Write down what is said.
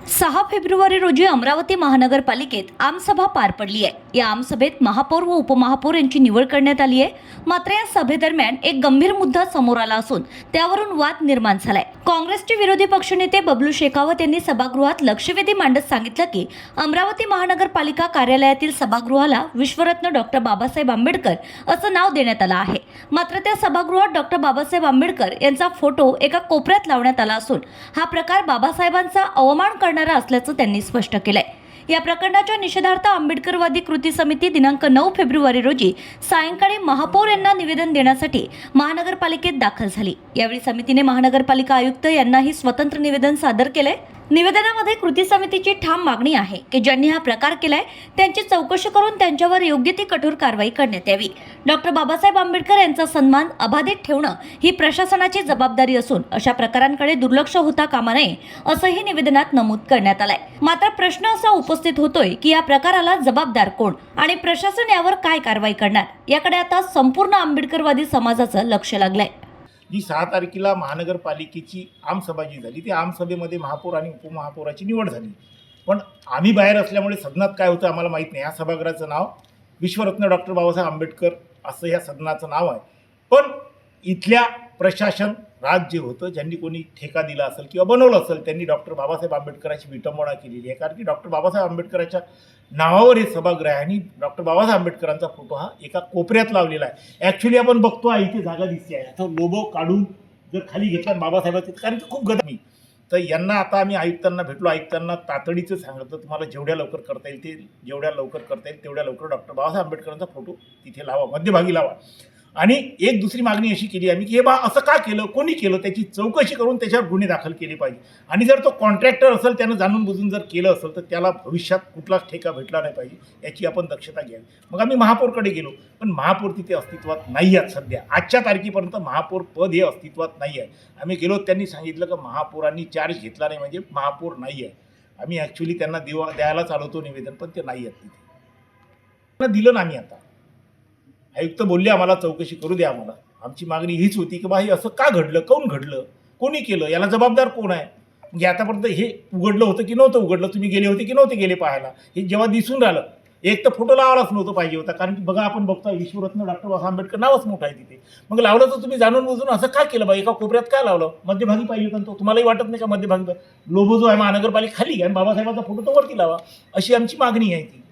6 February रोजी अमरावती महानगरपालिकेत आमसभा पार पडली आहे। या आमसभेत महापौर व उपमहापौर यांची निवड करण्यात आली आहे। मात्र या सभेदरम्यान एक गंभीर मुद्दा समोर आला असून त्यावरून वाद निर्माण झालाय। काँग्रेसचे विरोधी पक्षनेते बबलू शेखावत यांनी सभागृहात लक्षवेधी मांडत सांगितलं की अमरावती महानगरपालिका कार्यालयातील सभागृहाला विश्वरत्न डॉक्टर बाबासाहेब आंबेडकर असं नाव देण्यात आलं आहे। मात्र त्या सभागृहात डॉक्टर बाबासाहेब आंबेडकर यांचा फोटो एका कोपऱ्यात लावण्यात आला असून हा प्रकार बाबासाहेबांचा अवमान करणारा असल्याचं त्यांनी स्पष्ट केलंय। या प्रकरणाच्या निषेधार्थ आंबेडकरवादी कृती समिती दिनांक 9 फेब्रुवारी रोजी सायंकाळी महापौर यांना निवेदन देण्यासाठी महानगरपालिकेत दाखल झाली। यावेळी समितीने महानगरपालिका आयुक्त यांनाही स्वतंत्र निवेदन सादर केले। निवेदनामध्ये कृती समितीची ठाम मागणी आहे की ज्यांनी हा प्रकार केलाय त्यांची चौकशी करून त्यांच्यावर योग्य ती कठोर कारवाई करण्यात यावी। डॉक्टर बाबासाहेब आंबेडकर यांचा सन्मान अबाधित ठेवणं ही प्रशासनाची जबाबदारी असून अशा प्रकारांकडे दुर्लक्ष होता कामा नये असंही निवेदनात नमूद करण्यात आलंय। मात्र प्रश्न असा उपस्थित होतोय की या प्रकाराला जबाबदार कोण आणि प्रशासन यावर काय कारवाई करणार, याकडे आता संपूर्ण आंबेडकरवादी समाजाचं लक्ष लागलंय। जी 6 तारखेला महानगरपालिकेची आमसभा जी झाली ती आमसभेमध्ये महापौर आणि उपमहापौराची निवड झाली। पण आम्ही बाहेर असल्यामुळे सदनात काय होतं आम्हाला माहीत नाही। या सभागृहाचं नाव विश्वरत्न डॉक्टर बाबासाहेब आंबेडकर असं या सदनाचं नाव आहे। पण इथल्या प्रशासन राज जे होतं, ज्यांनी कोणी ठेका दिला असेल किंवा बनवलं असेल, त्यांनी डॉक्टर बाबासाहेब आंबेडकरांची विटंबना केलेली आहे। कारण की डॉक्टर बाबासाहेब आंबेडकरांच्या नावावर हे सभागृह आहे आणि डॉक्टर बाबासाहेब आंबेडकरांचा फोटो हा एका कोपऱ्यात लावलेला आहे। ॲक्च्युली आपण बघतो आहे इथे जागा दिसते आहे, तो लोगो काढून जर खाली घेतला बाबासाहेबांचं, कारण की खूप गदामी। तर यांना आता आम्ही आयुक्तांना भेटलो, आयुक्तांना तातडीचं सांगितलं तुम्हाला जेवढ्या लवकर करता येईल ते जेवढ्या लवकर करता येईल तेवढ्या लवकर डॉक्टर बाबासाहेब आंबेडकरांचा फोटो तिथे लावा, मध्यभागी लावा। आणि एक दुसरी मागणी अशी केली आम्ही की हे बा असं का केलं, कोणी केलं, त्याची चौकशी करून त्याच्यावर गुन्हे दाखल केले पाहिजे। आणि जर तो कॉन्ट्रॅक्टर असेल, त्यानं जाणून बुजून जर केलं असेल तर त्याला भविष्यात कुठलाच ठेका भेटला नाही पाहिजे, याची आपण दक्षता घ्यावी। मग आम्ही महापौरकडे गेलो, पण महापौर तिथे अस्तित्वात नाही आहेत सध्या। आजच्या तारखेपर्यंत महापौर पद हे अस्तित्वात नाही आहे। आम्ही गेलो, त्यांनी सांगितलं की महापौरांनी चार्ज घेतला नाही म्हणजे महापौर नाही आहे। आम्ही ॲक्च्युली त्यांना द्यायला चालवतो निवेदन, पण ते नाही आहेत तिथे, दिलं नाही। आता आयुक्त बोलले आम्हाला चौकशी करू द्या आम्हाला। आमची मागणी हीच होती की बा हे असं का घडलं, कोण घडलं, कोणी केलं, याला जबाबदार कोण आहे। म्हणजे आतापर्यंत हे उघडलं होतं की नव्हतं उघडलं, तुम्ही गेले होते की नव्हते गेले पाहायला, हे जेव्हा दिसून राहिलं एक तर फोटो लावायलाच नव्हतं पाहिजे होता। कारण की बघा आपण बघतो विश्वरत्न डॉक्टर बाबासाहेब आंबेडकर नावच मोठं आहे तिथे। मग लावलं तर तुम्ही जाणून बुजून असं का केलं बा, एका कोपऱ्यात काय लावलं, मध्यभागी पाहिजे होता तो। तुम्हालाही वाटत नाही का मध्यभागी लोगो जो आहे महानगरपालिका खाली आणि बाबासाहेबांचा फोटो तो वरती लावा, अशी आमची मागणी आहे ती।